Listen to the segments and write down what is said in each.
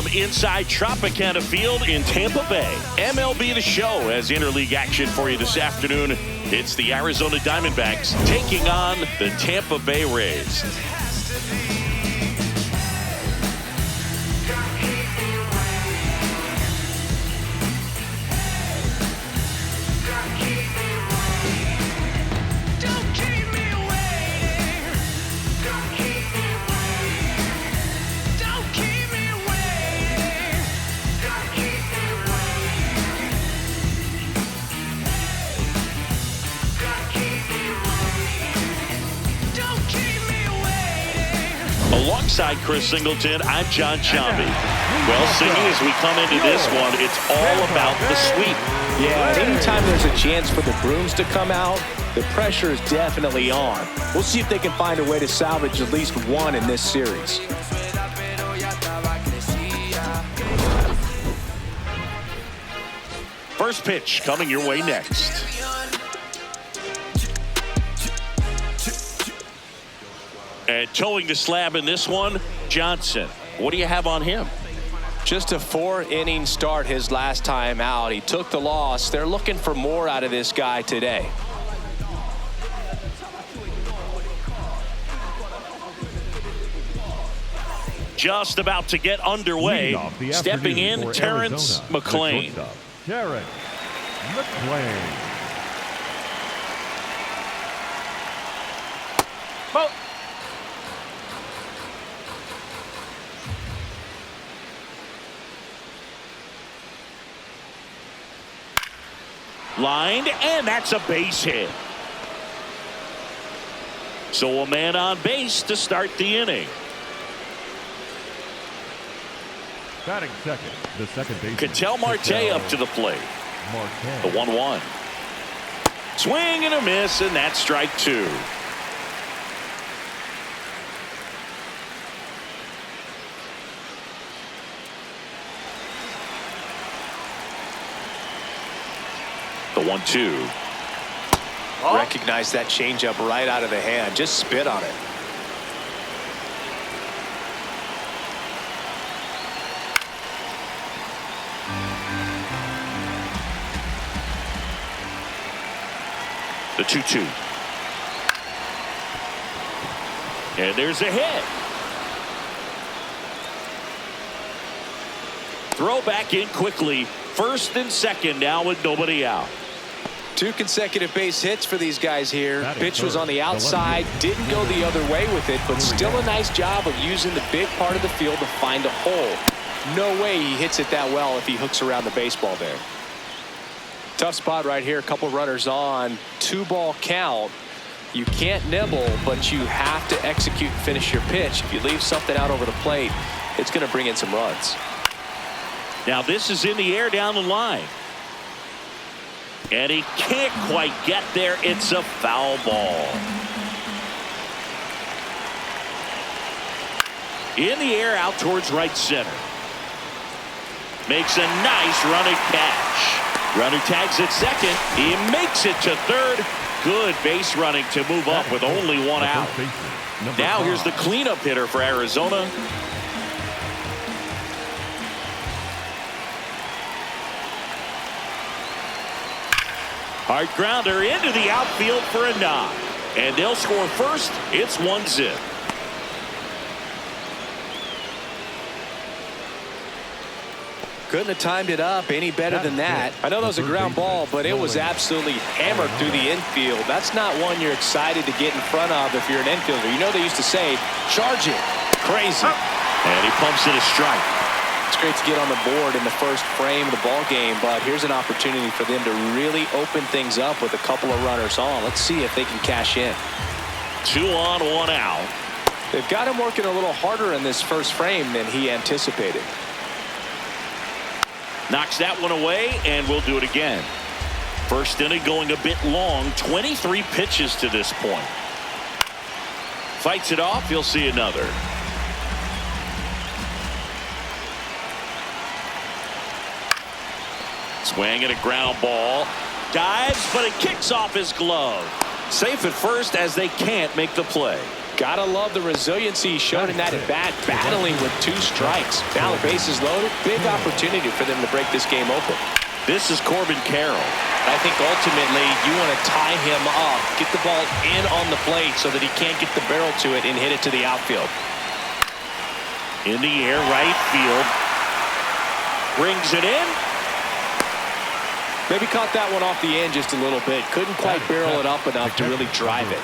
from inside Tropicana Field in Tampa Bay. MLB The Show has interleague action for you this afternoon. It's the Arizona Diamondbacks taking on the Tampa Bay Rays. Alongside Chris Singleton, I'm John Shambi. Well, Singy, as we come into this one, it's all about the sweep. Yeah, and anytime there's a chance for the brooms to come out, the pressure is definitely on. We'll see if they can find a way to salvage at least one in this series. First pitch coming your way next. And towing the slab in this one, Johnson. What do you have on him? Just a 4-inning start his last time out. He took the loss. They're looking for more out of this guy today. Just about to get underway. Stepping in, Terrence McClain. Terrence McClain. Oh. Lined, and that's a base hit. So a man on base to start the inning. Batting second, the second baseman. Ketel Marte up to the plate. The 1-1. Swing and a miss, and that's strike two. The 1-2. Recognize that changeup right out of the hand. Just spit on it. The 2-2. And there's a hit. Throw back in quickly. First and second now with nobody out. 2 consecutive base hits for these guys here. Pitch was on the outside, didn't go the other way with it, but still a nice job of using the big part of the field to find a hole. No way he hits it that well if he hooks around the baseball there. Tough spot right here. A couple runners on. 2-ball count. You can't nibble, but you have to execute and finish your pitch. If you leave something out over the plate, it's going to bring in some runs. Now this is in the air down the line. And he can't quite get there. It's a foul ball. In the air out towards right center. Makes a nice running catch. Runner tags at second. He makes it to third. Good base running to move up with only one out. Now here's the cleanup hitter for Arizona. Hard grounder into the outfield for a knock. And they'll score first. It's 1-0. Couldn't have timed it up any better than that. I know that was a ground ball, but it was absolutely hammered through the infield. That's not one you're excited to get in front of if you're an infielder. You know they used to say, charge it. Crazy. And he pumps it a strike. It's great to get on the board in the first frame of the ball game, but here's an opportunity for them to really open things up with a couple of runners on. Let's see if they can cash in. 2 on, 1 out. They've got him working a little harder in this first frame than he anticipated. Knocks that one away, and we'll do it again. First inning going a bit long. 23 pitches to this point. Fights it off. You'll see another. Swing and a ground ball. Dives, but it kicks off his glove. Safe at first as they can't make the play. Gotta love the resiliency he showed in that at bat, battling with 2 strikes. Now the bases loaded. Big opportunity for them to break this game open. This is Corbin Carroll. I think ultimately you want to tie him up, get the ball in on the plate so that he can't get the barrel to it and hit it to the outfield. In the air, right field. Brings it in. Maybe caught that one off the end just a little bit. Couldn't quite barrel it up enough to really drive it.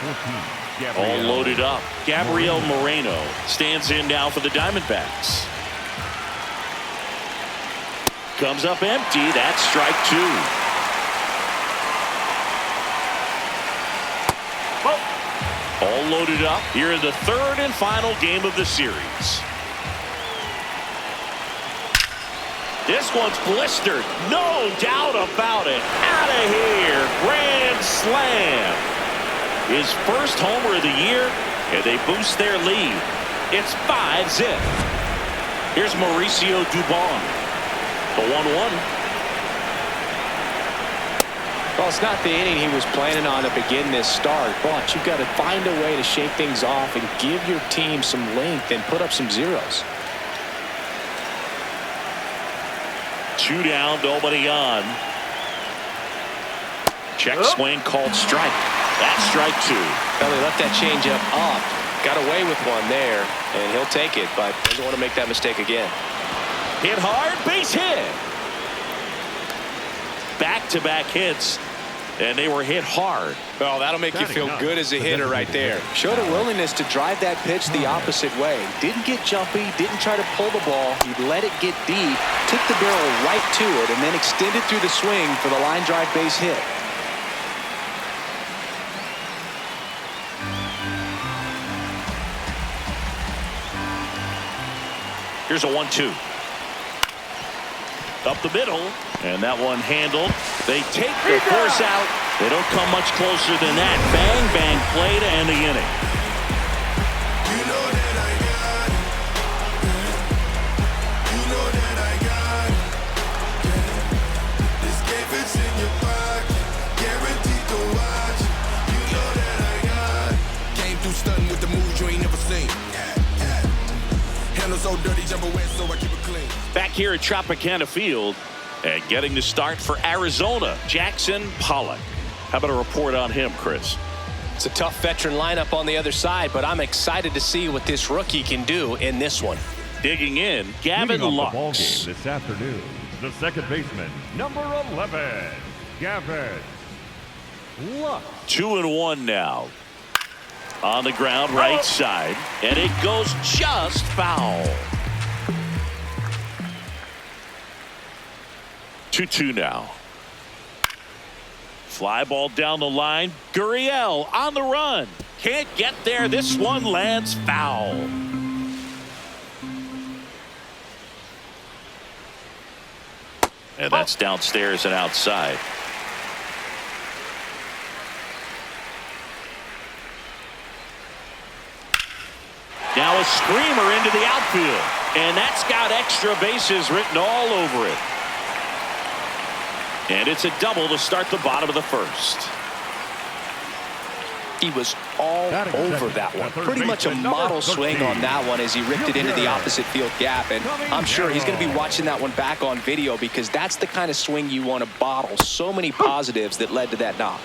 All loaded up. Gabriel Moreno stands in now for the Diamondbacks. Comes up empty. That's strike 2. All loaded up here in the 3rd and final game of the series. This one's blistered. No doubt about it. Out of here. Grand slam. His first homer of the year, and they boost their lead. It's 5-zip. Here's Mauricio Dubon. The 1-1. Well, it's not the inning he was planning on to begin this start, but you've got to find a way to shake things off and give your team some length and put up some zeros. 2 down, nobody on. Check swing called strike. That's strike 2. Well, he left that changeup up. Got away with one there, and he'll take it, but doesn't want to make that mistake again. Hit hard, base hit. Back-to-back hits, and they were hit hard. Well, that'll make you feel good as a hitter right there. Showed a willingness to drive that pitch the opposite way. Didn't get jumpy, didn't try to pull the ball. He let it get deep, took the barrel right to it, and then extended through the swing for the line drive base hit. Here's a 1-2. Up the middle, and that one handled. They take the force out. They don't come much closer than that. Bang, bang play to end the inning. You know that I got it. You know that I got it. This game fits in your pocket. Guaranteed to watch. You know that I got it. Came through stunting with the moves you ain't never seen. Handle so dirty, jump away, so I keep it clean. Back here at Tropicana Field, and getting the start for Arizona, Jackson Pollock. How about a report on him, Chris? It's a tough veteran lineup on the other side, but I'm excited to see what this rookie can do in this one. Digging in, Gavin Leading off the ball Lux. game this afternoon, the second baseman, number 11, Gavin Lux. 2-1 now. On the ground, right side, and it goes just foul. 2-2 now. Fly ball down the line. Gurriel on the run. Can't get there. This one lands foul. And that's downstairs and outside. Now a screamer into the outfield. And that's got extra bases written all over it. And it's a double to start the bottom of the first. He was all over that one. Pretty much a model swing on that one as he ripped it into the opposite field gap. And I'm sure he's going to be watching that one back on video because that's the kind of swing you want to bottle. So many positives that led to that knock.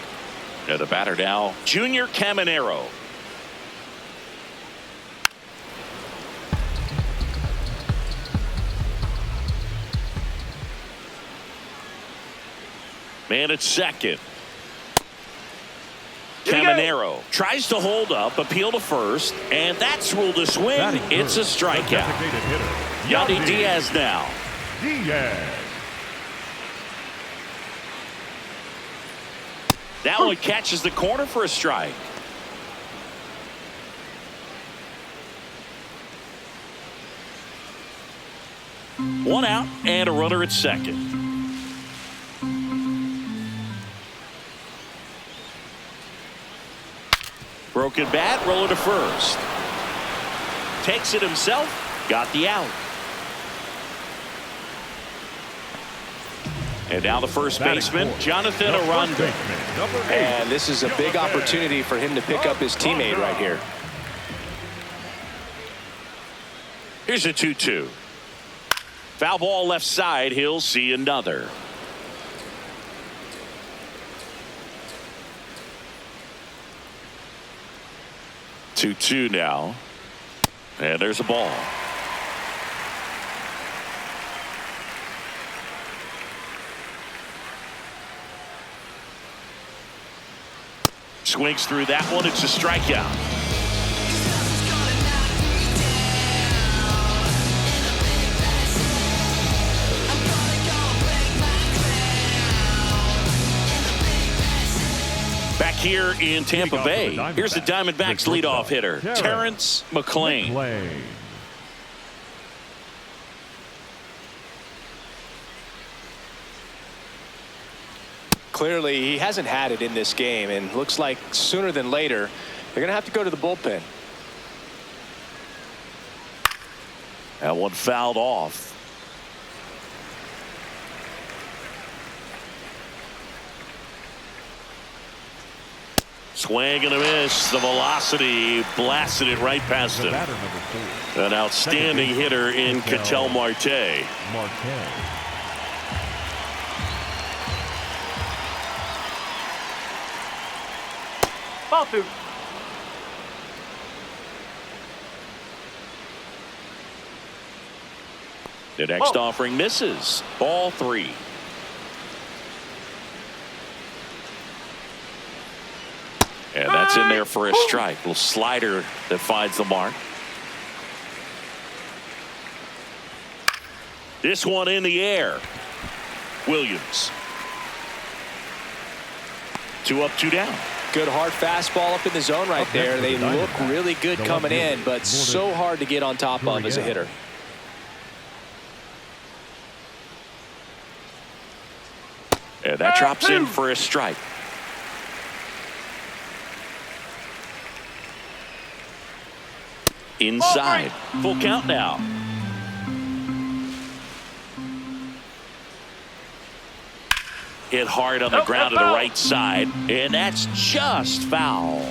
Yeah, the batter now, Junior Caminero. Man at second. Caminero tries to hold up, appeal to first, and that's ruled a swing. It's a strikeout. Yandy Diaz now. That one catches the corner for a strike. One out and a runner at second. Broken bat, roller to first. Takes it himself, got the out. And now the first baseman, Jonathan Aranda. And this is a big opportunity for him to pick up his teammate right here. Here's a 2-2. Foul ball left side. He'll see another. Two now. And there's a ball. Swings through that one. It's a strikeout. Back here in Tampa Bay, here's the Diamondbacks leadoff hitter, Terrence McClain. Clearly, he hasn't had it in this game, and looks like sooner than later, they're going to have to go to the bullpen. That one fouled off. Swing and a miss. The velocity blasted it right past him. An outstanding hitter in Ketel Marte. Ball two. The next offering misses. Ball three. And that's in there for a strike. Little slider that finds the mark. This one in the air. Williams. 2 up, 2 down. Good hard fastball up in the zone right there. They look really good coming in, but so hard to get on top of as a hitter. And that drops in for a strike. Inside. Full count now. Hit hard on the ground to the right side, and that's just foul.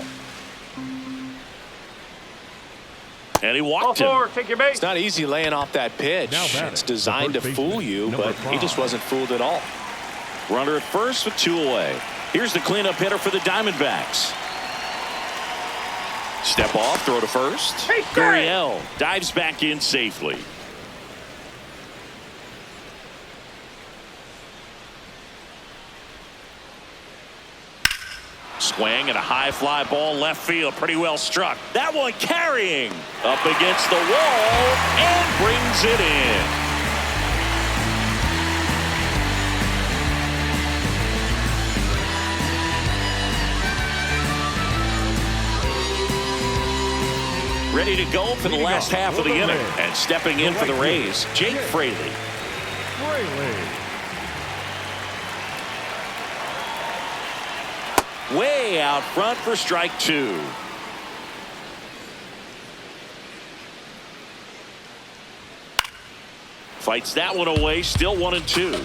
And he walked him. Take your base. It's not easy laying off that pitch. It's designed to fool you, but he just wasn't fooled at all. Runner at first with 2 away. Here's the cleanup hitter for the Diamondbacks. Step off, throw to first. Gurriel dives back in safely. Swing and a high fly ball left field. Pretty well struck. That one carrying up against the wall and brings it in. Ready to go for the last half of the inning. And stepping in for the Rays, Jake Fraley. Way out front for strike 2. Fights that one away, still 1-2.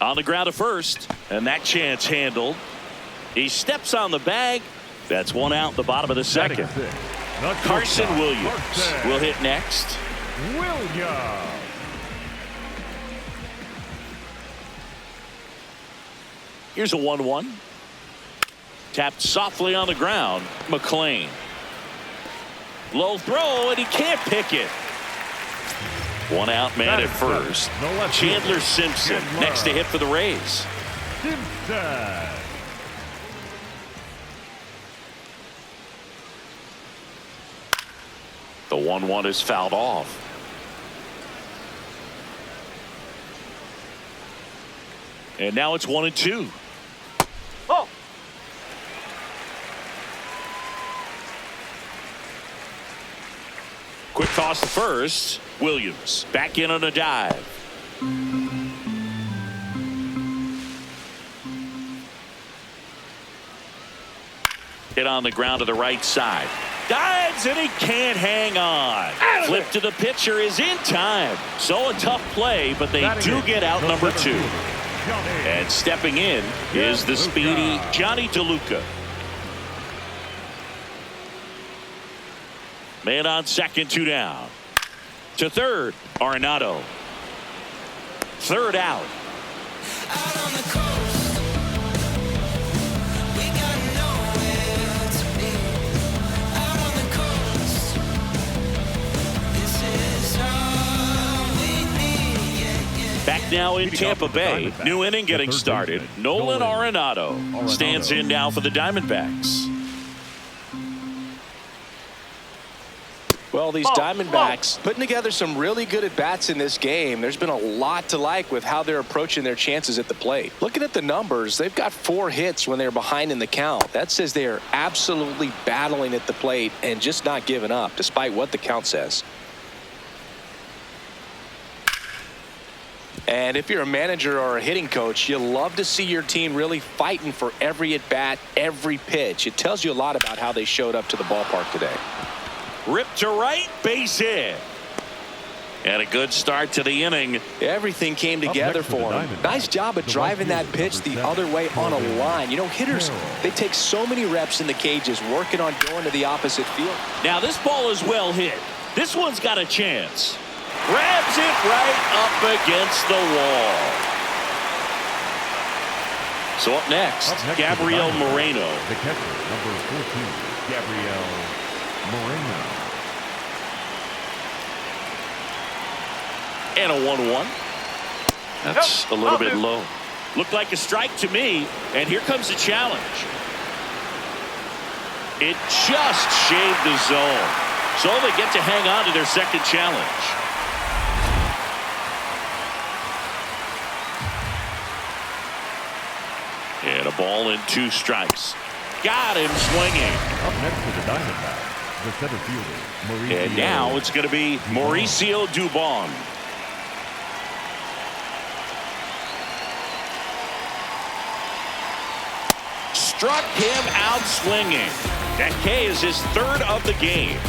On the ground to first, and that chance handled. He steps on the bag. That's 1 out in the bottom of the second. Carson Williams will hit next. Here's a 1-1. Tapped softly on the ground. McClain. Low throw, and he can't pick it. 1 out man at first. Chandler Simpson next to hit for the Rays. The 1-1 is fouled off. And now it's 1-2. Oh. Quick toss to first. Williams back in on a dive. Hit on the ground to the right side. Dives and he can't hang on. Flip to the pitcher is in time. So a tough play, but they do get out number 2. And stepping in is the speedy Johnny DeLuca. Man on second, 2 down. To third, Arenado. Third out. Out on the coast, we got nowhere to be. Out on the coast, this is all we need. Yeah, yeah. Back now in Tampa Bay. New inning getting started. Nolan Arenado stands in now for the Diamondbacks. Well, these Diamondbacks putting together some really good at-bats in this game. There's been a lot to like with how they're approaching their chances at the plate. Looking at the numbers, they've got 4 hits when they're behind in the count. That says they are absolutely battling at the plate and just not giving up, despite what the count says. And if you're a manager or a hitting coach, you love to see your team really fighting for every at-bat, every pitch. It tells you a lot about how they showed up to the ballpark today. Ripped to right, base hit. And a good start to the inning. Everything came together for him. Nice job of driving that pitch the other way on a line. You know, hitters, they take so many reps in the cages working on going to the opposite field. Now this ball is well hit. This one's got a chance. Grabs it right up against the wall. So up next Gabriel Moreno. The catcher, number 14, Gabriel Moreno. And a 1-1. That's a little bit low. Looked like a strike to me. And here comes the challenge. It just shaved the zone. So they get to hang on to their second challenge. And a ball and 2 strikes. Got him swinging. Up next to the Diamondbacks, the center fielder, Mauricio. And now it's going to be Mauricio Dubon. Struck him out swinging. That K is his 3rd of the game.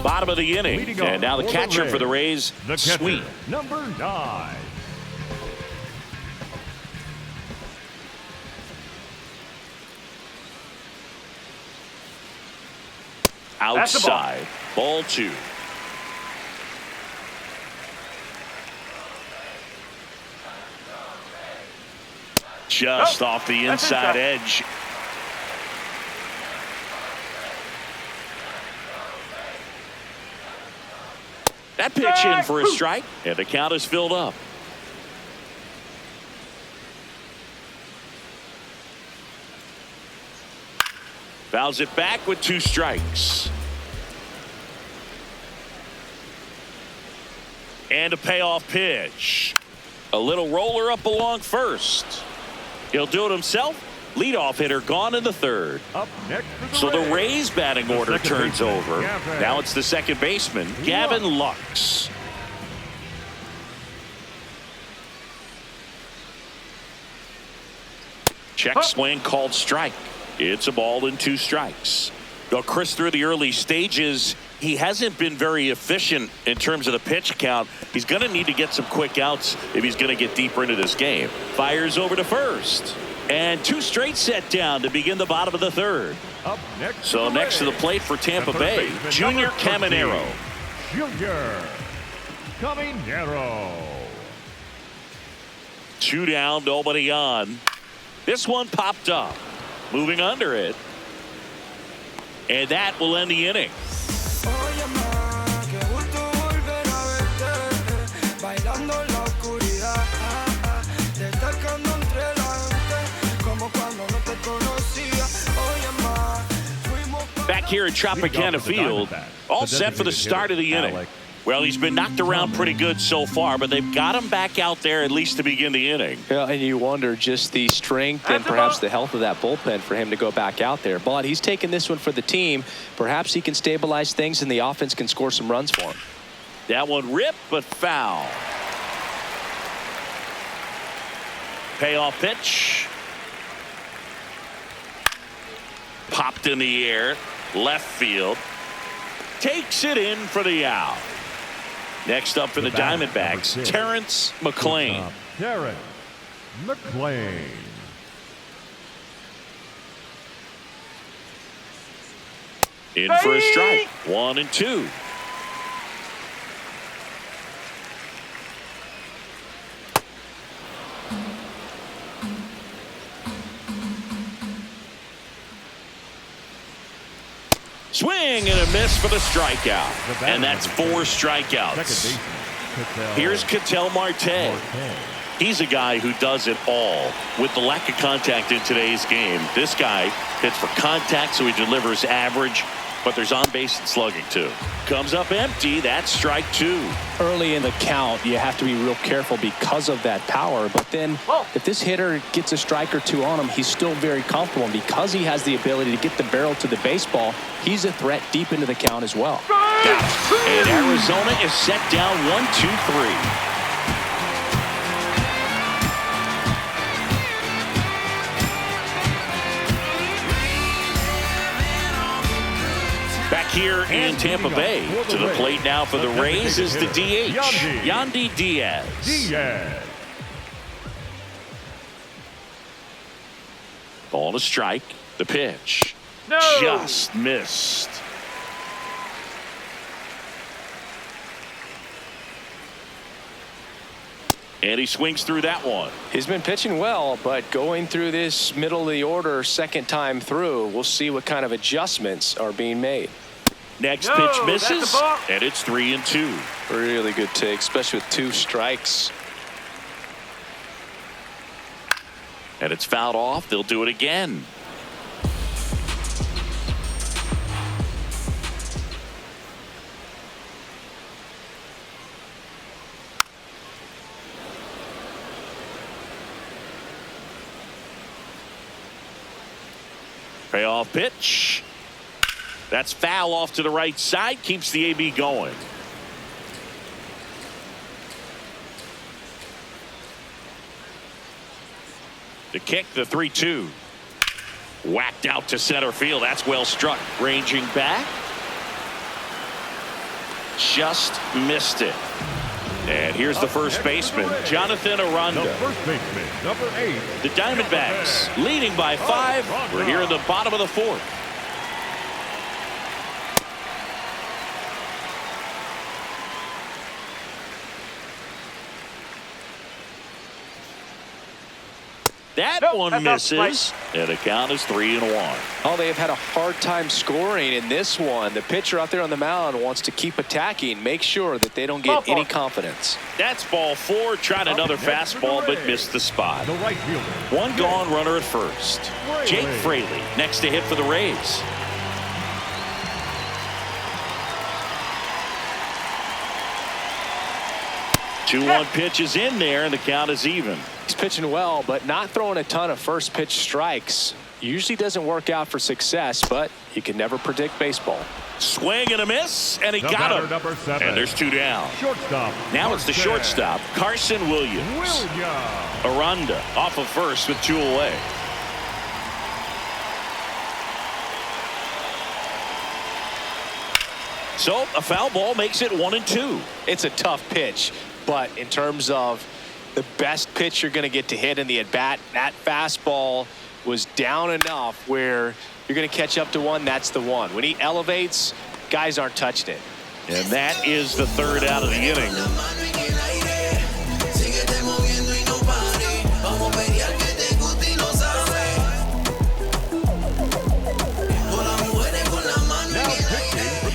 Bottom of the inning. And now the catcher for the Rays, Sweet. Number 9. Outside. Ball 2. Just off the inside edge. That pitch in for a strike, and the count is filled up. Fouls it back with 2 strikes. And a payoff pitch. A little roller up along first. He'll do it himself. Leadoff hitter gone in the 3rd. Up next So the Rays batting order turns over. Now it's the second baseman, Gavin Lux. Check swing called strike. It's a ball and 2 strikes. Now, Chris, through the early stages, he hasn't been very efficient in terms of the pitch count. He's going to need to get some quick outs if he's going to get deeper into this game. Fires over to first. And 2 straight set down to begin the bottom of the 3rd. Up next So next to the plate for Tampa Bay, Junior Caminero. Junior Caminero. 2 down, nobody on. This one popped up. Moving under it. And that will end the inning. Back here at Tropicana Field, all set for the start of the inning. Well, he's been knocked around pretty good so far, but they've got him back out there at least to begin the inning. Yeah, and you wonder just the strength and perhaps the health of that bullpen for him to go back out there. But he's taking this one for the team. Perhaps he can stabilize things and the offense can score some runs for him. That one ripped, but foul. Payoff pitch. Popped in the air. Left field. Takes it in for the out. Next up for the Diamondbacks, Terrence McClain. Terrence McClain. In for a strike. 1-2. Swing and a miss for the strikeout. And that's 4 strikeouts. Here's Ketel Marte. He's a guy who does it all. With the lack of contact in today's game, this guy hits for contact, so he delivers average, but there's on base and slugging too. Comes up empty. That's strike 2. Early in the count, you have to be real careful because of that power. But then if this hitter gets a strike or 2 on him, he's still very comfortable. And because he has the ability to get the barrel to the baseball, he's a threat deep into the count as well. And Arizona is set down 1-2-3. Back here in Tampa Bay, to the plate now for the Rays is the DH, Yandy Diaz. Ball to strike. The pitch. No. Just missed. And he swings through that one. He's been pitching well, but going through this middle of the order second time through, we'll see what kind of adjustments are being made. Next No, pitch that's misses, a ball. and it's 3-2. Really good take, especially with 2 strikes. And it's fouled off. They'll do it again. Payoff pitch. That's foul off to the right side. Keeps the AB going. The kick, the 3-2. Whacked out to center field. That's well struck. Ranging back. Just missed it. And here's the first baseman, Jonathan Aranda. The first baseman, number 8. The Diamondbacks leading by 5. We're here in the bottom of the 4th. That one misses, and the count is 3-1. Oh, they have had a hard time scoring in this one. The pitcher out there on the mound wants to keep attacking, make sure that they don't get any confidence. That's ball 4. Tried another fastball, but missed the spot. The right fielder. One gone, runner at first. Jake Fraley next to hit for the Rays. Two-one pitch is in there, and the count is even. He's pitching well, but not throwing a ton of first pitch strikes. Usually doesn't work out for success, but you can never predict baseball. Swing and a miss, and he got him. Number 7. And there's 2 down. Shortstop. Now it's the shortstop, Carson Williams. Aranda off of first with 2 away. So a foul ball makes it 1-2. It's a tough pitch, but in terms of the best pitch you're going to get to hit in the at-bat, that fastball was down enough where you're going to catch up to one. That's the one. When he elevates, guys aren't touching it. And that is the 3rd out of the inning.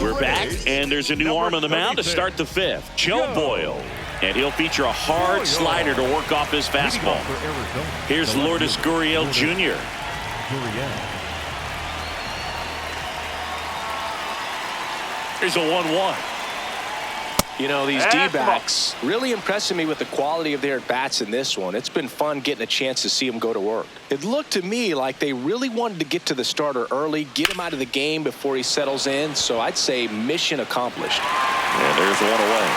We're back, and there's a new arm on the mound to start the 5th. Joe Boyle. And he'll feature a hard slider to work off his fastball. Here's Lourdes Gurriel Jr. Here's a 1-1. You know, these D-backs really impressing me with the quality of their at-bats in this one. It's been fun getting a chance to see them go to work. It looked to me like they really wanted to get to the starter early, get him out of the game before he settles in. So I'd say mission accomplished. And there's 1 away.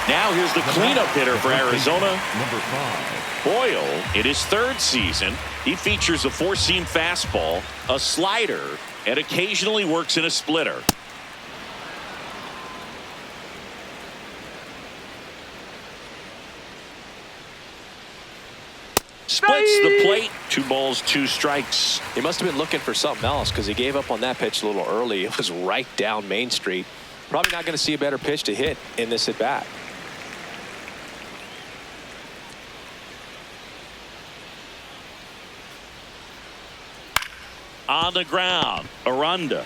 Now here's the cleanup hitter for Arizona. Number 5. Boyle, in his 3rd season, he features a 4-seam fastball, a slider, and occasionally works in a splitter. splits the plate. 2 balls, 2 strikes. He must have been looking for something else because he gave up on that pitch a little early. It was right down Main Street. Probably not going to see a better pitch to hit in this at bat. On the ground, Aranda.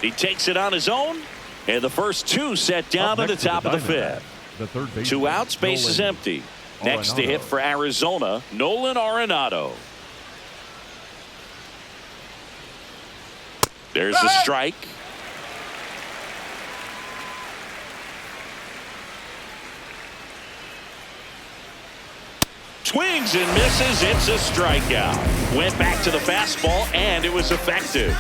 He takes it on his own, and the first 2 set down to the top of the 5th. The third baseman, 2 outs, base is empty. Next to hit for Arizona, Nolan Arenado. There's a strike. Swings and misses. It's a strikeout. Went back to the fastball, and it was effective.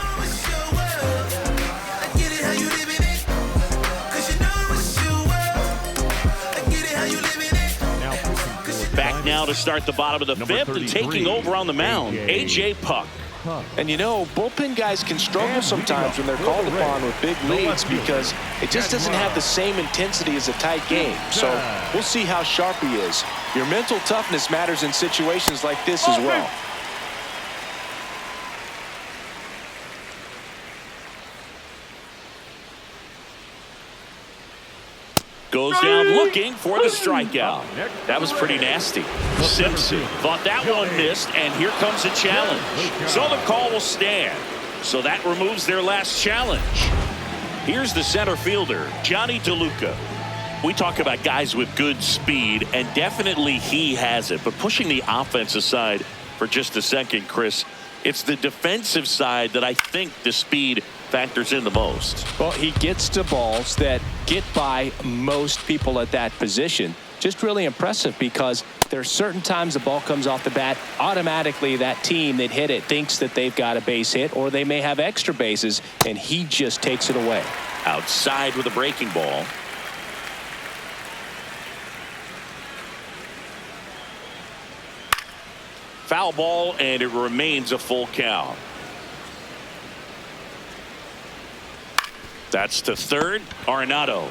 Back now to start the bottom of the 5th and taking over on the mound, A.J. Puck. And you know, bullpen guys can struggle sometimes when they're called upon with big leads because it just doesn't have the same intensity as a tight game. So we'll see how sharp he is. Your mental toughness matters in situations like this as well. Goes down looking for the strikeout. That was pretty nasty. Simpson thought that one missed, and here comes a challenge. So the call will stand. So that removes their last challenge. Here's the center fielder, Johnny DeLuca. We talk about guys with good speed, and definitely he has it. But pushing the offense aside for just a second, Chris, it's the defensive side that I think the speed factors in the most. Well, he gets to balls that get by most people at that position. Just really impressive because there are certain times the ball comes off the bat, automatically that team that hit it thinks that they've got a base hit or they may have extra bases, and he just takes it away. Outside with a breaking ball. Foul ball, and it remains a full count. That's to third, Arenado.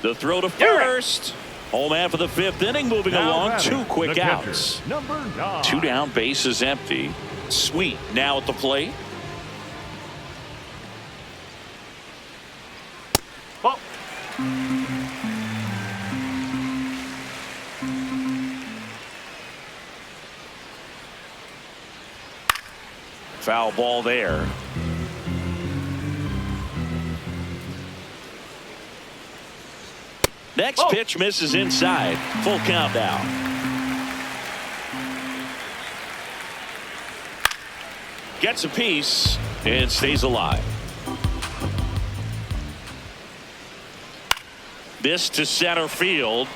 The throw to first. Home man for the 5th inning, moving along. 2 quick outs. Number 9. 2 down, base is empty. Sweet now at the plate. Ball. Foul ball there. Next pitch misses inside. Full count now. Gets a piece and stays alive. This to center field.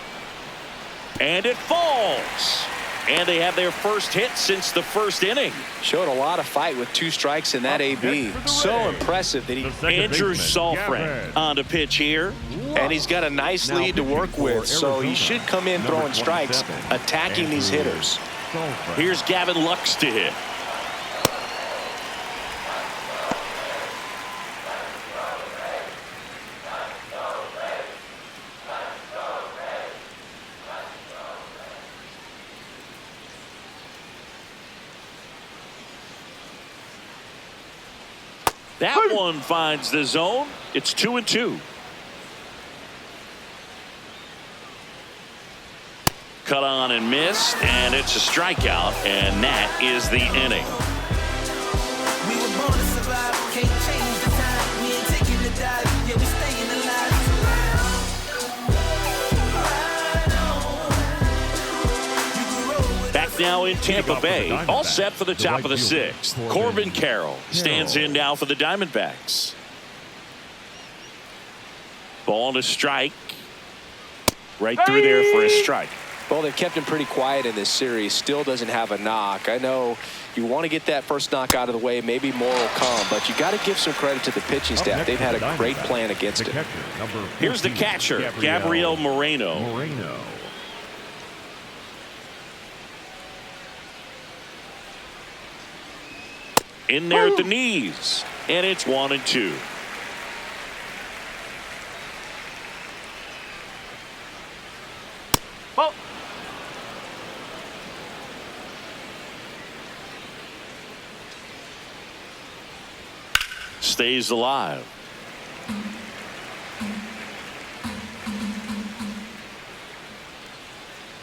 And it falls. And they have their first hit since the first inning. Showed a lot of fight with 2 strikes in that AB. So impressive that he... Andrew Safran on the pitch here. And he's got a nice lead to work with, so he should come in throwing strikes, attacking these hitters. Here's Gavin Lux to hit. That one finds the zone. It's 2-2. Cut on and missed, and it's a strikeout, and that is the inning. We were born to survive, can't change the time. We ain't taking the dive, yeah, we staying alive. Back now in Tampa Bay, all set for the top of the 6th. Corbin Carroll stands in now for the Diamondbacks. Ball to strike. Right through there for a strike. Well, they've kept him pretty quiet in this series. Still doesn't have a knock. I know you want to get that first knock out of the way. Maybe more will come, but you got to give some credit to the pitching staff. They've had a great plan against it. Here's the catcher, Gabriel Moreno. In there at the knees, and it's 1-2. stays alive.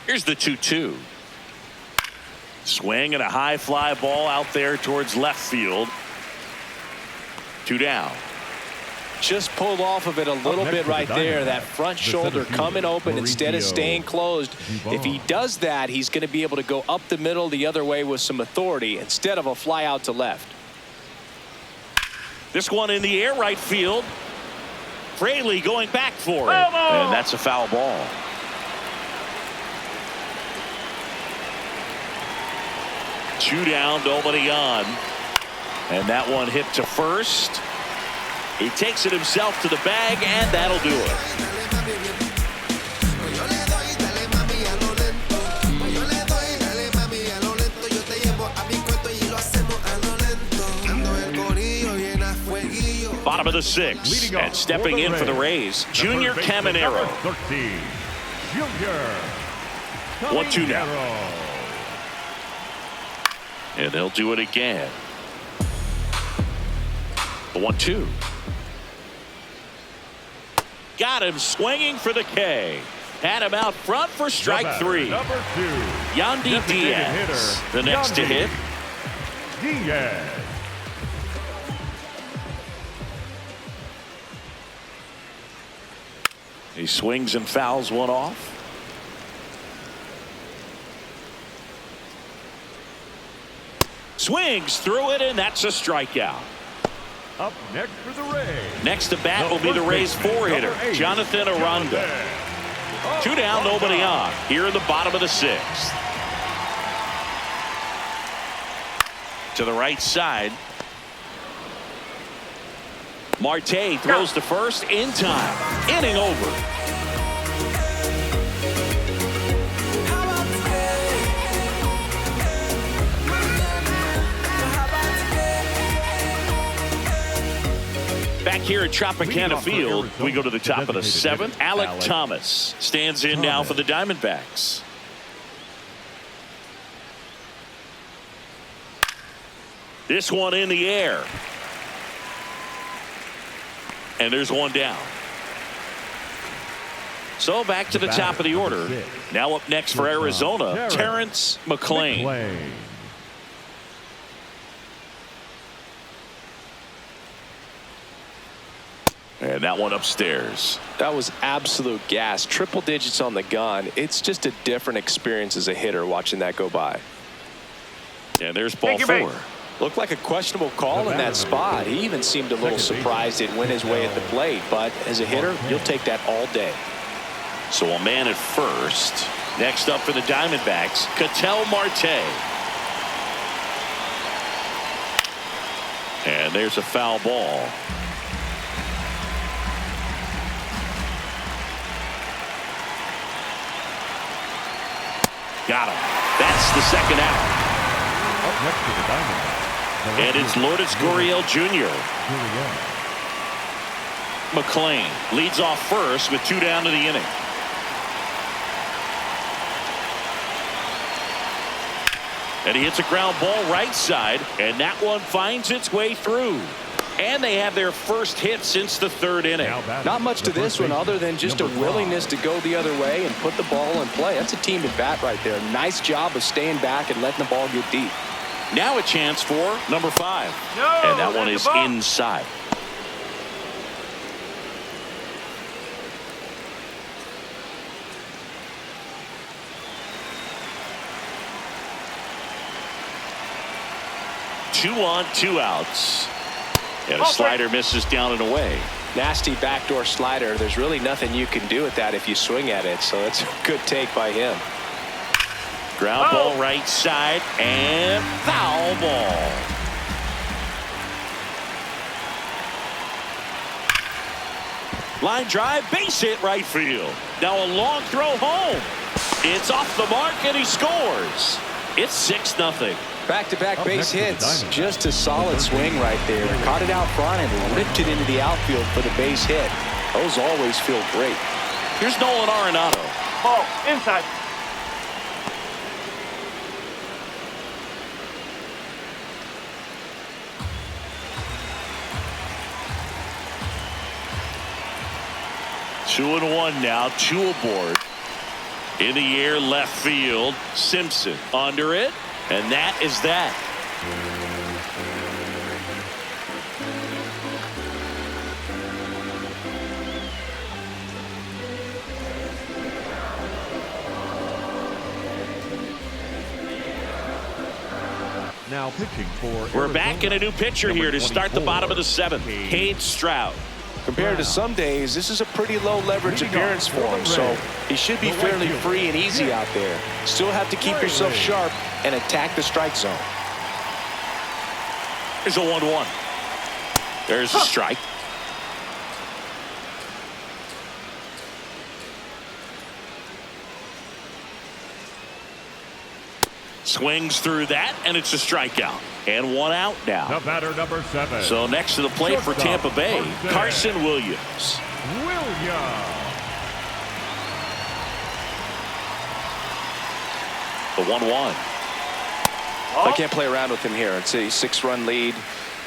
Here's the 2-2. Swing and a high fly ball out there towards left field. 2 down. Just pulled off of it a little bit right there. That front shoulder coming open instead of staying closed. If he does that, he's going to be able to go up the middle the other way with some authority instead of a fly out to left. This one in the air right field. Fraley going back for it. And that's a foul ball. Two down, nobody on. And that one hit to first. He takes it himself to the bag, and that'll do it. Bottom of the 6th, and stepping in for the Rays, Junior Caminero. 1-2 now. And they'll do it again. The 1-2. Got him swinging for the K. Had him out front for strike 3. Yandy Diaz, the next to hit. Diaz. He swings and fouls one off. Swings through it, and that's a strikeout. Up next for the Rays. Next to bat will be the Rays 4-hitter, Jonathan Aranda. 2 down, nobody on. Here in the bottom of the 6th. To the right side. Marte throws to first in time. Inning over. Back here at Tropicana Field, we go to the top of the 7th. Alec Thomas stands in now for the Diamondbacks. This one in the air. And there's one down. So back to the top of the order. Now up next for Arizona, Terrence McClain. And that one upstairs. That was absolute gas. Triple digits on the gun. It's just a different experience as a hitter watching that go by. And there's ball 4. Looked like a questionable call in that spot. He even seemed a little surprised it went his way at the plate. But as a hitter, you'll take that all day. So a man at first. Next up for the Diamondbacks, Ketel Marte. And there's a foul ball. Got him. That's the second out. Up next to the Diamondbacks. And it's Lourdes Gurriel Jr. McClain leads off first with 2 down to the inning. And he hits a ground ball right side, and that one finds its way through. And they have their first hit since the 3rd inning. Not much to this one other than just a willingness to go the other way and put the ball in play. That's a team at bat right there. Nice job of staying back and letting the ball get deep. Now a chance for number 5. And that one is inside. Two on, 2 outs. And a slider misses down and away. Nasty backdoor slider. There's really nothing you can do with that if you swing at it. So it's a good take by him. Ground ball right side and foul ball. Line drive, base hit right field. Now a long throw home. It's off the mark and he scores. It's 6-0. Back-to-back base hits. Just a solid swing right there. Caught it out front and ripped it into the outfield for the base hit. Those always feel great. Here's Nolan Arenado. Ball inside. 2-1 now. 2 aboard. In the air, left field. Simpson under it. And that is that. Now pitching for We're back in a new pitcher here to start the bottom of the 7th. Cade Stroud. Compared to some days, this is a pretty low leverage appearance for him, so he should be fairly free and easy out there. Still have to keep yourself sharp and attack the strike zone. There's a 1-1. There's a strike. Swings through that, and it's a strikeout. And 1 out now. the batter number 7. So next to the plate for Tampa Bay, Carson Williams. The 1-1. I can't play around with him here. It's a 6-run lead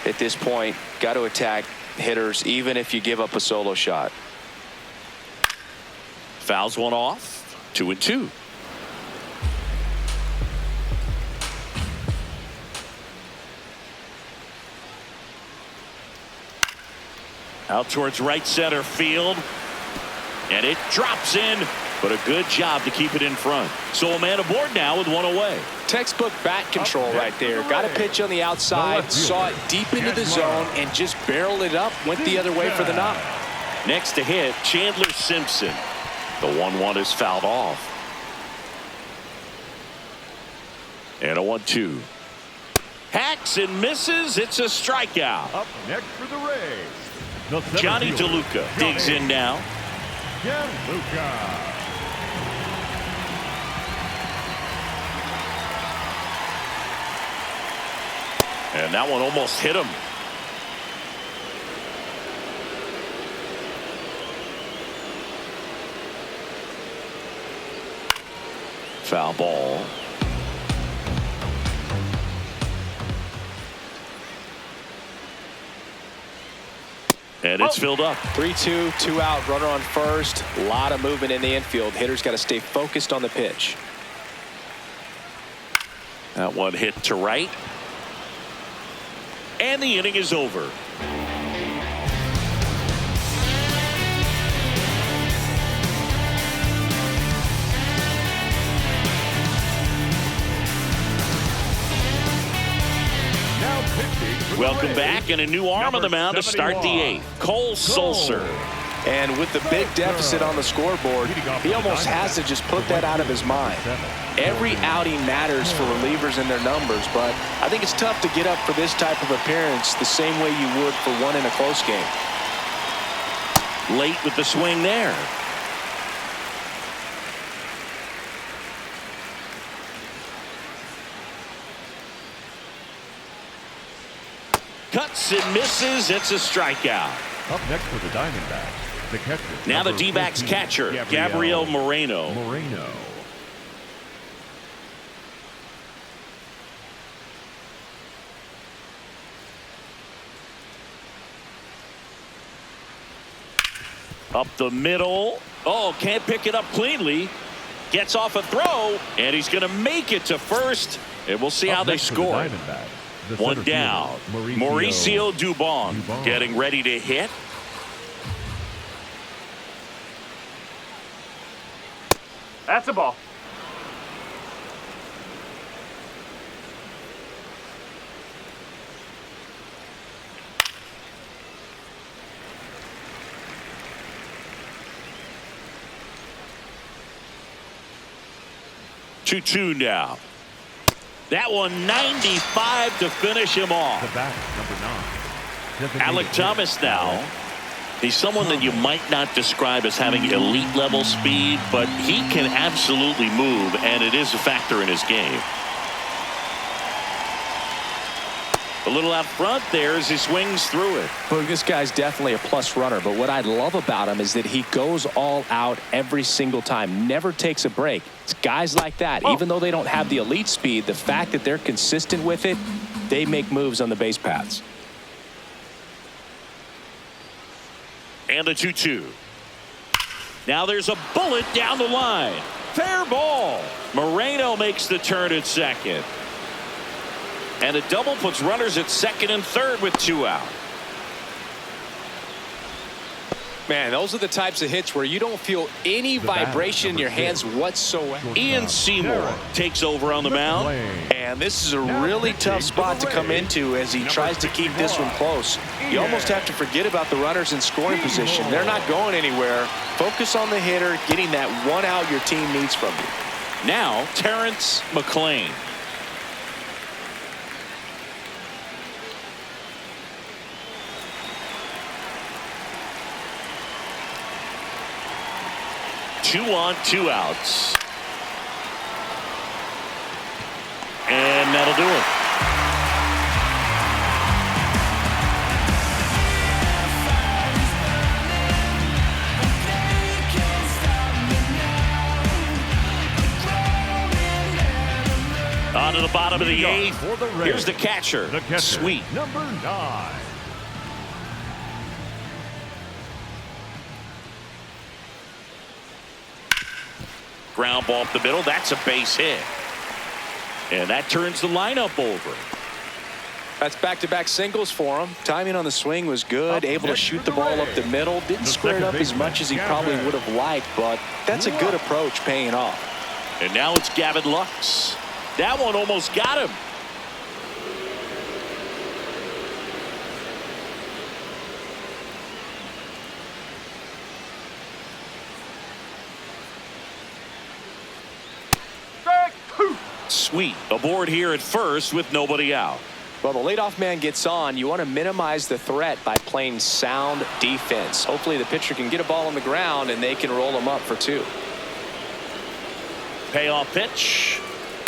at this point. Got to attack hitters, even if you give up a solo shot. Fouls one off. 2-2. Out towards right center field. And it drops in. But a good job to keep it in front. So a man aboard now with 1 away. Textbook bat control right there. Got a pitch on the outside, saw it deep into the zone, and just barreled it up. Went the other way for the knock. Next to hit, Chandler Simpson. The 1-1 is fouled off. And a 1-2. Hacks and misses. It's a strikeout. Up next for the Rays, Johnny DeLuca digs in now. DeLuca. And that one almost hit him. Foul ball. And it's filled up. 3-2, 2 out, runner on first. A lot of movement in the infield. Hitters got to stay focused on the pitch. That one hit to right. And the inning is over. Welcome back, and a new arm on the mound to start the 8th. Cole Sulser. And with the big deficit on the scoreboard, he almost has to just put that out of his mind. Every outing matters for relievers and their numbers, but I think it's tough to get up for this type of appearance the same way you would for one in a close game. Late with the swing there. Cuts and misses. It's a strikeout. Up next for the Diamondbacks, the catcher. Now the D-backs catcher, Gabriel Moreno. Up the middle. Oh, can't pick it up cleanly. Gets off a throw, and he's going to make it to first. And we'll see how they score. One down. Mauricio Dubon getting ready to hit. That's a ball. Two now. That one 95 to finish him off. The back, number 9. Alec Thomas now. He's someone that you might not describe as having elite level speed, but he can absolutely move, and it is a factor in his game. A little out front there as he swings through it. Well, this guy's definitely a plus runner, but what I love about him is that he goes all out every single time, never takes a break. It's guys like that, even though they don't have the elite speed, the fact that they're consistent with it, they make moves on the base paths. And the 2-2. Now there's a bullet down the line. Fair ball. Moreno makes the turn at second. And a double puts runners at second and third with 2 out. Man, those are the types of hits where you don't feel any vibration in your hands whatsoever. Ian Seymour takes over on the mound. And this is a really tough spot to come into as he tries to keep this one close. You almost have to forget about the runners in scoring position. They're not going anywhere. Focus on the hitter, getting that 1 out your team needs from you. Now Terrence McClain. Two on, 2 outs. And that'll do it. On to the bottom of the 8th. Here's the catcher, Sweet. Number 9. Ground ball up the middle. That's a base hit. And that turns the lineup over. That's back-to-back singles for him. Timing on the swing was good. Able to shoot the ball up the middle. Didn't square it up as much as he probably would have liked, but that's a good approach paying off. And now it's Gavin Lux. That one almost got him. Sweet aboard here at first with nobody out. Well, the leadoff man gets on. You want to minimize the threat by playing sound defense. Hopefully the pitcher can get a ball on the ground and they can roll him up for 2. Payoff pitch.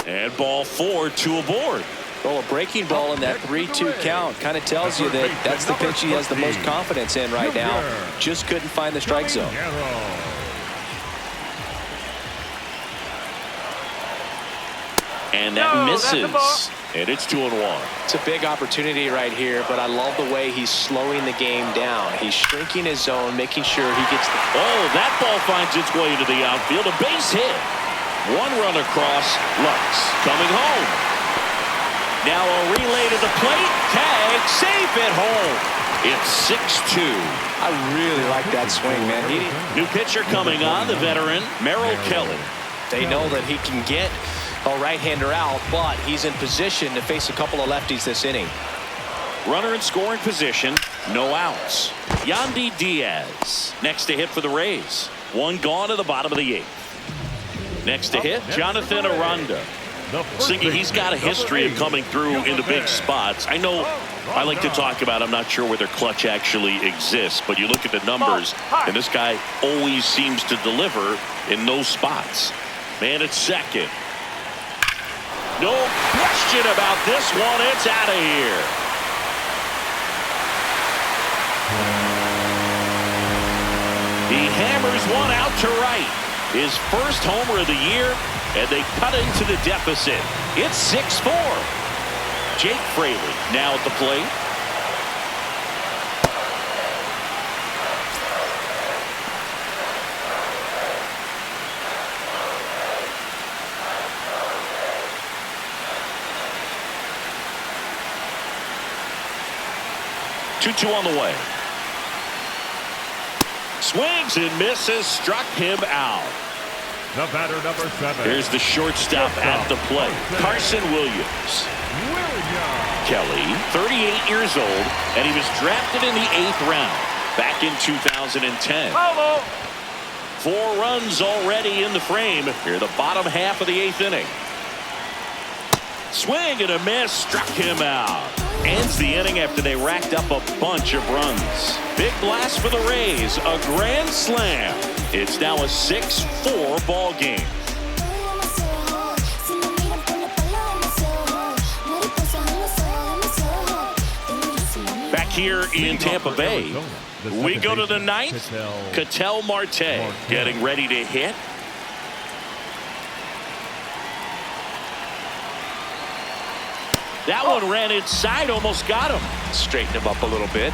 And ball 4, 2 aboard. Well, a breaking ball in that 3-2 count kind of tells you that that's the pitch he has the most confidence in right now. Just couldn't find the strike zone. And that misses. And it's 2-1. It's a big opportunity right here, but I love the way he's slowing the game down. He's shrinking his zone, making sure he gets the... Oh, that ball finds its way into the outfield. A base hit. 1 run across. Lux coming home. Now a relay to the plate. Tag. Safe at home. It's 6-2. I really like that swing, man. New pitcher coming on, the veteran, Merrill Kelly. They know that he can get a right-hander out, but he's in position to face a couple of lefties this inning. Runner in scoring position, no outs. Yandy Diaz next to hit for the Rays. 1 gone at the bottom of the 8th. Next to hit, Jonathan Aranda. Singy, he's got a history of coming through into big spots. I know I like to talk about, I'm not sure whether clutch actually exists, but you look at the numbers, and this guy always seems to deliver in those spots. Man at second. No question about this one. It's out of here. He hammers one out to right. His first homer of the year, and they cut into the deficit. It's 6-4. Jake Fraley now at the plate. Two on the way. Swings and misses. Struck him out. The batter, number 7. Here's the shortstop at the plate. Carson Williams. Kelly, 38 years old, and he was drafted in the 8th round back in 2010. 4 runs already in the frame. Here, the bottom half of the 8th inning. Swing and a miss. Struck him out. Ends the inning after they racked up a bunch of runs. Big blast for the Rays. A grand slam. It's now a 6-4 ball game. Back here in Tampa Bay, we go to the 9th. Ketel Marte getting ready to hit. That one ran inside, almost got him. Straighten him up a little bit.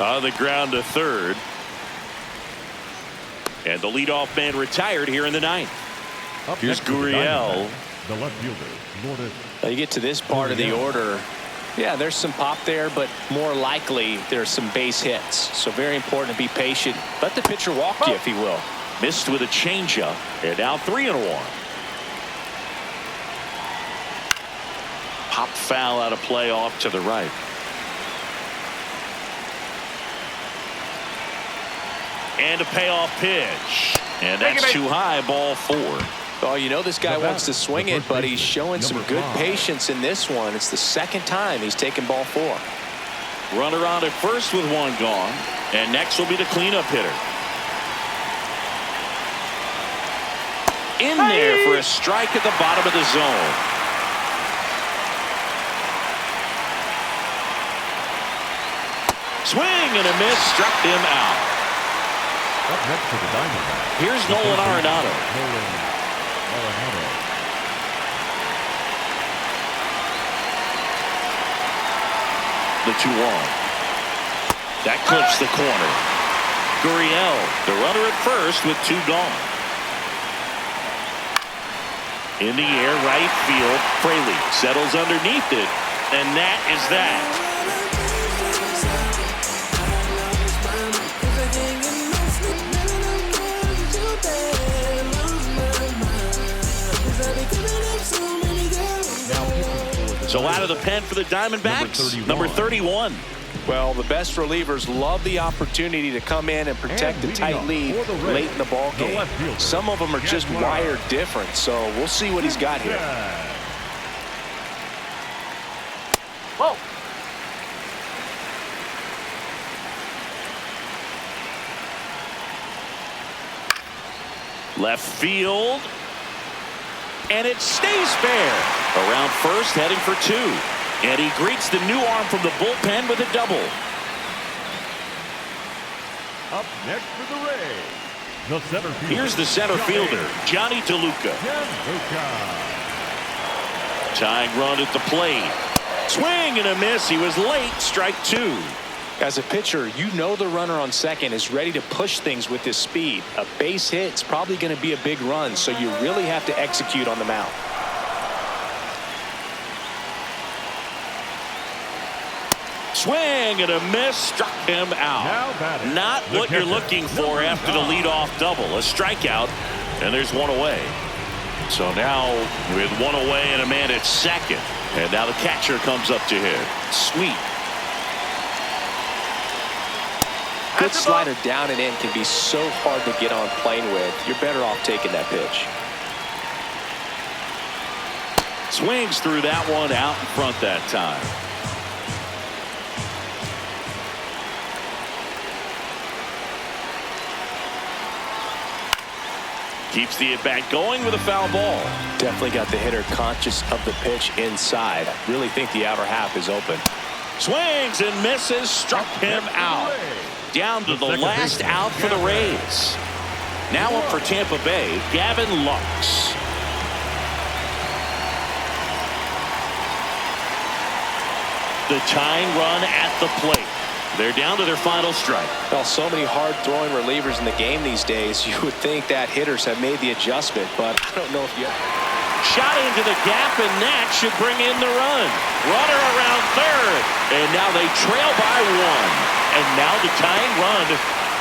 On the ground to third. And the leadoff man retired here in the ninth. Up Here's next for the Gurriel. Diamondbacks, the left fielder, Lourdes. Now you get to this part of the order. Yeah, there's some pop there, but more likely there's some base hits. So very important to be patient. Let the pitcher walk you, if he will. Missed with a changeup. And now 3-1. Pop foul out of play off to the right. And a payoff pitch. And that's too high, ball 4. Oh, you know this guy wants to swing it, but he's showing some good patience in this one. It's the second time he's taken ball 4. Runner on at first with 1 gone. And next will be the cleanup hitter. In there for a strike at the bottom of the zone. Swing and a miss, struck him out. Up next for the Diamondbacks. Here's Nolan Arenado. Nolan Arenado. The 2-1. That clips the corner. Gurriel, the runner at first with 2 gone. In the air, right field. Fraley settles underneath it, and that is that. So out of the pen for the Diamondbacks, number 31. Well, the best relievers love the opportunity to come in and protect a tight lead late in the ball game. Some of them are just wired different, so we'll see what he's got here. Whoa. Left field. And it stays fair. Around first, heading for 2. And he greets the new arm from the bullpen with a double. Up next for the Rays, the center fielder. Here's the center fielder, Johnny DeLuca. Tying run at the plate. Swing and a miss. He was late. Strike 2. As a pitcher, you know the runner on second is ready to push things with his speed. A base hit's probably going to be a big run, so you really have to execute on the mound. Swing and a miss, struck him out. Not what you're looking for after the leadoff double. A strikeout, and there's 1 away. So now with 1 away and a man at second, and now the catcher comes up to hit. Sweet. Good slider down and in can be so hard to get on plane with. You're better off taking that pitch. Swings through that one out in front that time. Keeps the at-bat going with a foul ball. Definitely got the hitter conscious of the pitch inside. Really think the outer half is open. Swings and misses, struck him out. Down to the last out for the Rays. Now up for Tampa Bay, Gavin Lux. The tying run at the plate. They're down to their final strike. Well, so many hard-throwing relievers in the game these days, you would think that hitters have made the adjustment, but I don't know if yet. Shot into the gap, and that should bring in the run. Runner around third, and now they trail by 1. And now the tying run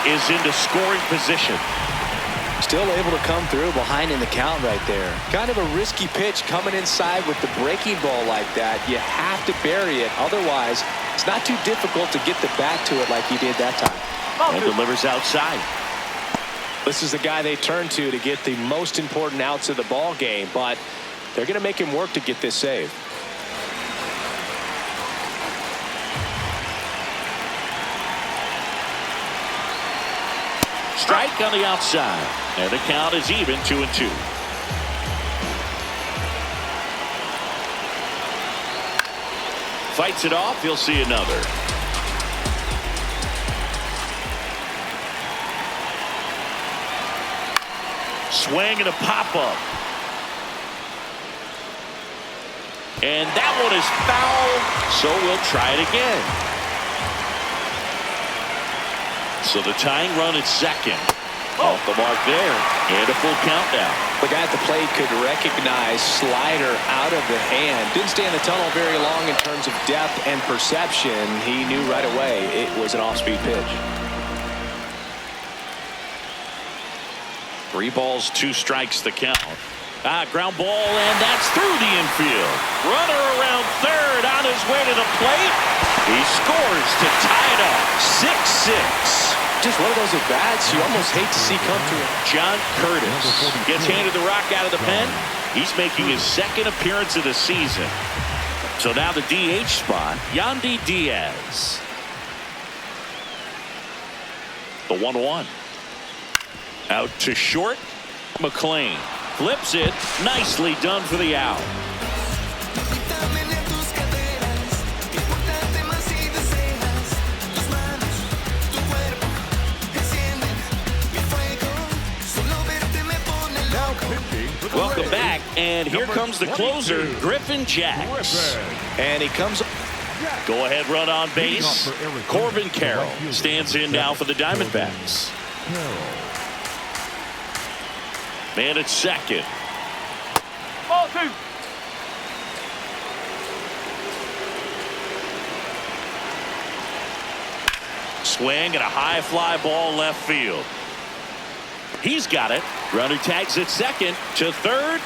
is into scoring position. Still able to come through behind in the count right there. Kind of a risky pitch coming inside with the breaking ball like that. You have to bury it. Otherwise, it's not too difficult to get the bat to it like he did that time. And delivers outside. This is the guy they turn to get the most important outs of the ball game, but they're going to make him work to get this save. Strike on the outside, and the count is even 2-2. Fights it off. He'll see another. Swing and a pop-up. And that one is foul, so we'll try it again. So the tying run at second. Off the mark there. And a full count now. The guy at the plate could recognize slider out of the hand. Didn't stay in the tunnel very long in terms of depth and perception. He knew right away it was an off-speed pitch. 3 balls, 2 strikes the count. Ground ball, and that's through the infield. Runner around third on his way to the plate. He scores to tie it up. 6-6. Just one of those at-bats you almost hate to see come through. John Curtis gets handed the rock out of the pen. He's making his second appearance of the season. So now the DH spot, Yandy Diaz. The 1-1. Out to short. McLean flips it. Nicely done for the out. Welcome back, and here comes the closer, Griffin Jacks. And he comes. Go-ahead run on base. Corbin Carroll stands in now for the Diamondbacks. Man at second. Ball 2. Swing and a high fly ball left field. He's got it. Runner tags at second to third.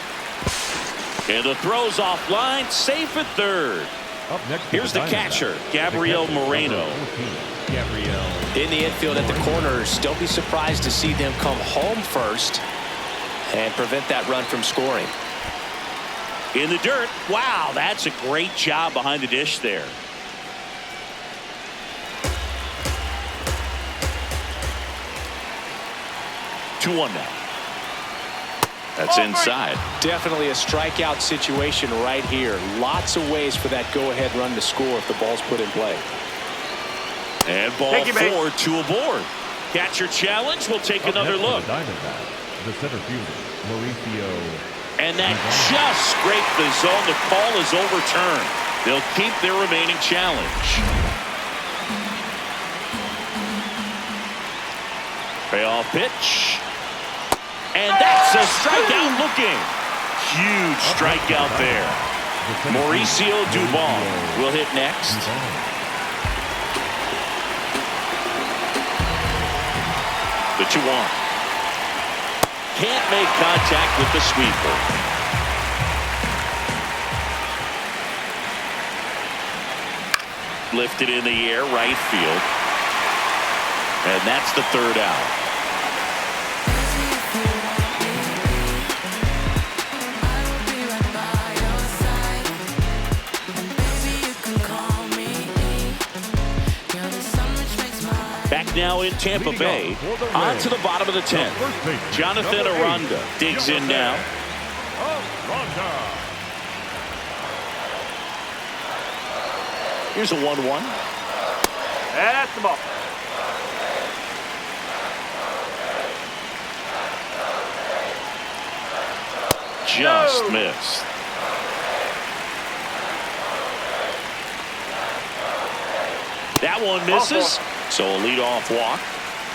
And the throw's offline. Safe at third. Here's the catcher, Gabriel Moreno. In the infield at the corners. Don't be surprised to see them come home first and prevent that run from scoring. In the dirt. Wow, that's a great job behind the dish there. Two one now. That's inside. Definitely a strikeout situation right here. Lots of ways for that go-ahead run to score if the ball's put in play. And ball 4, 2 aboard. Catcher challenge. We'll take another look. The center fielder, Mauricio. And that just scraped the zone. The call is overturned. They'll keep their remaining challenge. Payoff pitch. And that's a strikeout looking. Huge strikeout there. Mauricio Dubon will hit next. The 2-1. Can't make contact with the sweeper. Lifted in the air, right field. And that's the third out. Back now in Tampa Bay. On to the bottom of the 10th. Jonathan Aranda digs in now. Here's a 1-1. That's the ball. Just missed. That one misses. So a leadoff walk.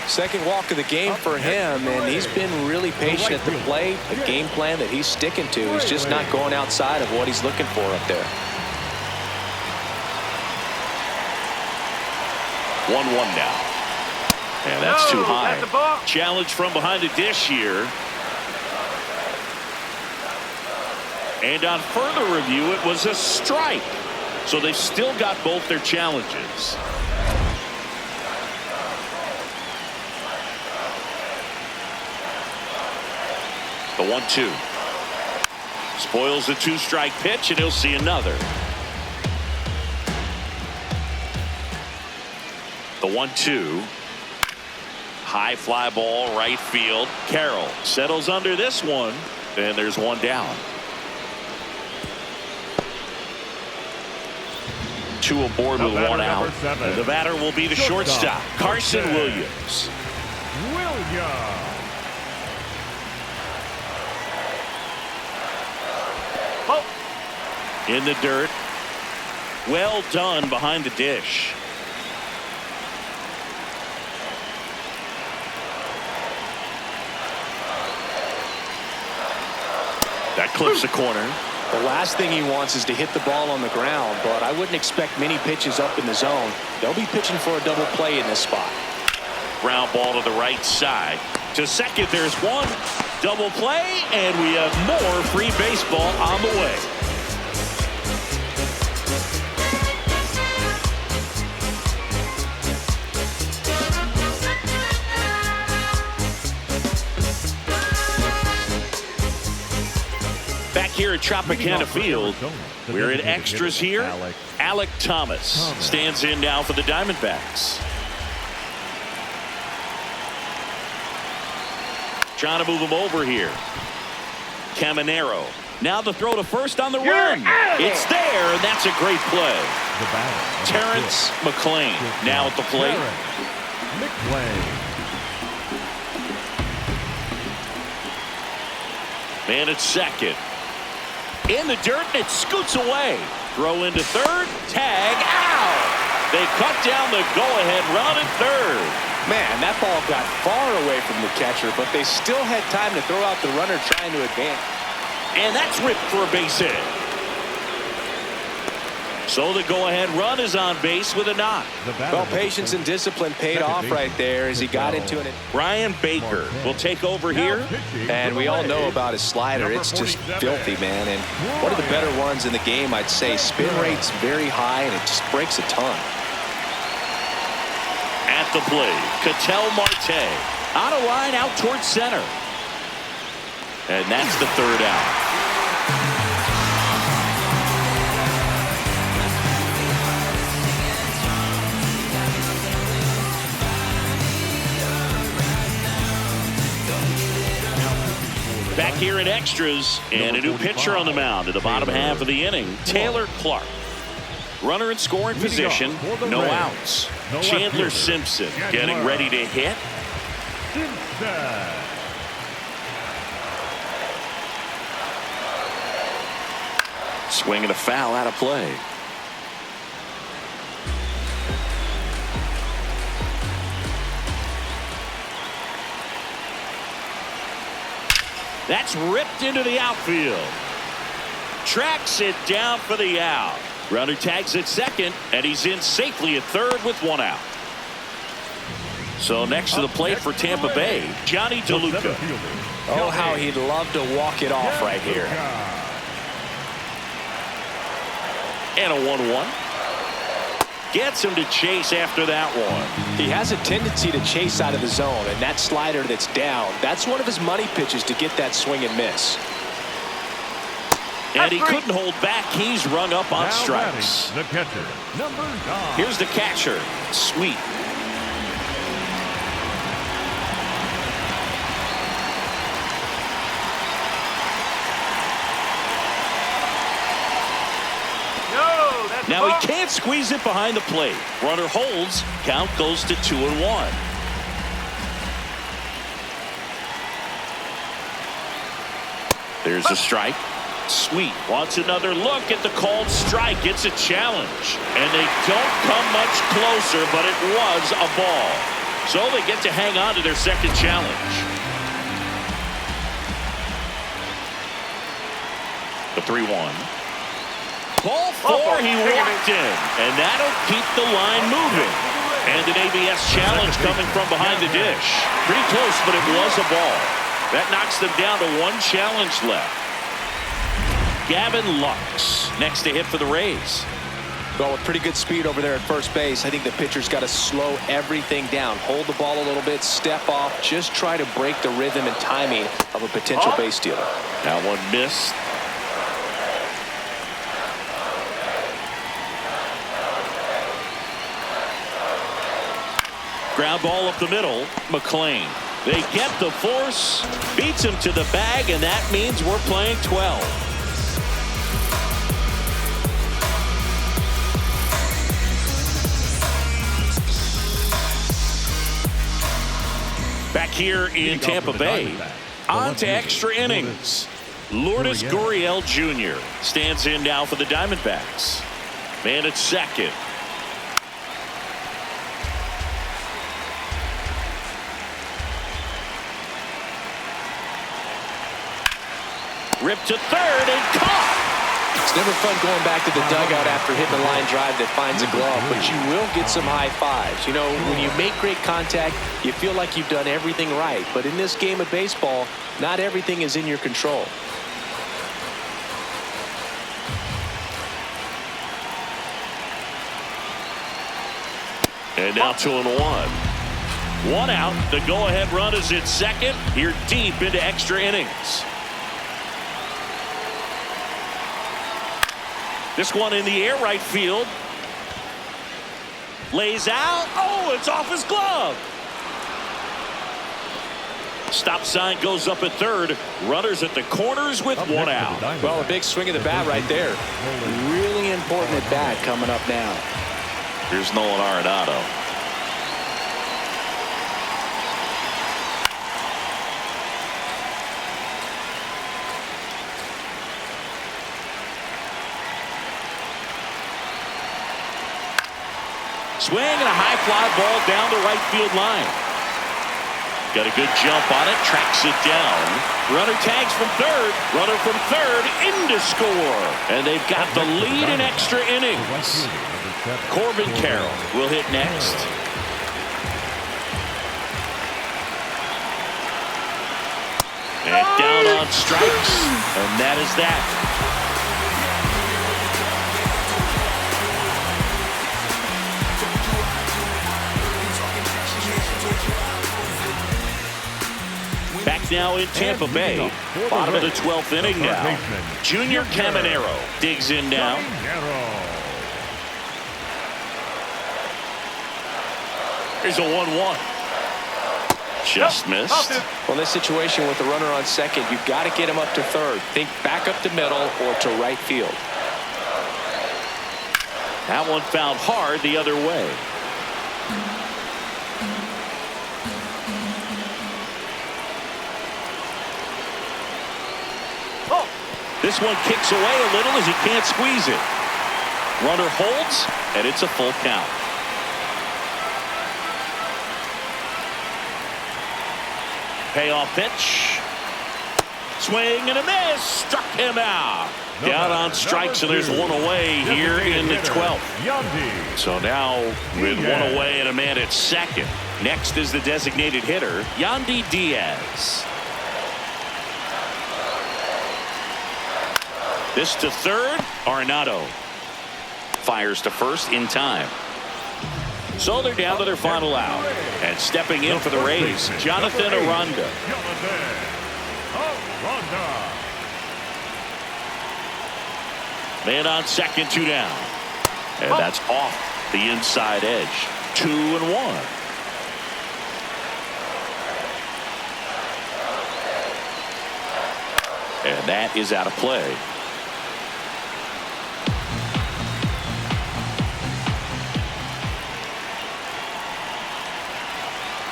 Second walk of the game for him, and he's been really patient at the plate. A game plan that he's sticking to. He's just not going outside of what he's looking for up there. 1-1 now. And that's too high. Challenge from behind the dish here. And on further review, it was a strike. So they've still got both their challenges. The 1-2. Spoils the 2-strike pitch, and he'll see another. The 1-2. High fly ball, right field. Carroll settles under this one, and there's one down. 2 aboard with 1 out. And the batter will be the shortstop, Carson Williams. In the dirt. Well done behind the dish. That clips the corner. The last thing he wants is to hit the ball on the ground, but I wouldn't expect many pitches up in the zone. They'll be pitching for a double play in this spot. Ground ball to the right side. To second, there's one. Double play, and we have more free baseball on the way. Back here at Tropicana Field, we're in extras here. Alec Thomas stands in now for the Diamondbacks. Trying to move him over here. Caminero. Now the throw to first on the run. It's there, and that's a great play. Terrence McClain now at the plate. Man at second. In the dirt, and it scoots away. Throw into third. Tag. Ow! They cut down the go-ahead run at third. Man, that ball got far away from the catcher, but they still had time to throw out the runner trying to advance. And that's ripped for a base hit. So the go-ahead run is on base with a knock. Well, patience and discipline paid off right there as he got into it. Ryan Baker will take over here. And we all know about his slider. It's just filthy, man. And one of the better ones in the game, I'd say. Spin rate's very high, and it just breaks a ton. At the plate, Ketel Marte. On a line out towards center. And that's the third out. Back here in extras, and a new pitcher on the mound in the bottom half of the inning, Taylor Clark. Runner in scoring position, no outs. Chandler Simpson getting ready to hit. Swing and a foul out of play. That's ripped into the outfield. Tracks it down for the out. Runner tags at second, and he's in safely at third with one out. So next to the plate for Tampa Bay, Johnny DeLuca. Oh, how he'd love to walk it off right here. And a 1-1. Gets him to chase after that one. He has a tendency to chase out of the zone, and that slider that's down, that's one of his money pitches to get that swing and miss. And he couldn't hold back. He's rung up on strikes. The catcher, number 9. Here's the catcher, Sweet. Now he can't squeeze it behind the plate. Runner holds. Count goes to 2-1. There's a strike. Sweet wants another look at the called strike. It's a challenge. And they don't come much closer, but it was a ball. So they get to hang on to their second challenge. The 3-1. Ball 4, he walked in, and that'll keep the line moving. And an ABS challenge coming from behind the dish. Pretty close, but it was a ball. That knocks them down to one challenge left. Gavin Lux next to hit for the Rays. Well, with pretty good speed over there at first base, I think the pitcher's got to slow everything down. Hold the ball a little bit, step off, just try to break the rhythm and timing of a potential base stealer. That one missed. Ground ball up the middle. McClain. They get the force. Beats him to the bag, and that means we're playing 12. Back here in Tampa Bay. On to extra innings. Lourdes Gurriel Jr. stands in now for the Diamondbacks. Man at second. Ripped to third and caught. It's never fun going back to the dugout after hitting a line drive that finds a glove, but you will get some high fives. You know, when you make great contact, you feel like you've done everything right. But in this game of baseball, not everything is in your control. And now 2-1. One out. The go-ahead run is at second. Here deep into extra innings. This one in the air, right field. Lays out. Oh, it's off his glove. Stop sign goes up at third. Runners at the corners with one out. Well, a big swing of the bat right there. Really important at bat coming up now. Here's Nolan Arenado. Swing and a high fly ball down the right field line. Got a good jump on it, tracks it down. Runner tags from third. Runner from third in to score. And they've got the lead in extra innings. Corbin Carroll will hit next. And down on strikes. And that is that. Back now in Tampa Bay. Bottom of the 12th inning now. Junior Caminero digs in now. Here's a 1-1. Just missed. Well, in this situation with the runner on second, you've got to get him up to third. Think back up to middle or to right field. That one fouled hard the other way. This one kicks away a little as he can't squeeze it. Runner holds, and it's a full count. Payoff pitch. Swing and a miss. Struck him out. Down on strikes, and there's one away here in the 12th. So now with one away and a man at second. Next is the designated hitter, Yandy Diaz. This to third. Arenado fires to first in time. So they're down to their final out. And stepping in for the Rays, Jonathan Aranda. Man on second, 2 down. And that's off the inside edge. 2-1. And that is out of play.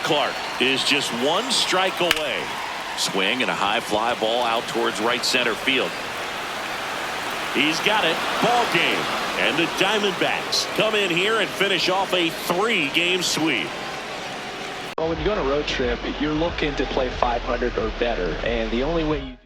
Clark is just one strike away. Swing and a high fly ball out towards right center field. He's got it. Ball game. And the Diamondbacks come in here and finish off a 3-game sweep. Well, when you go on a road trip, you're looking to play 500 or better. And the only way you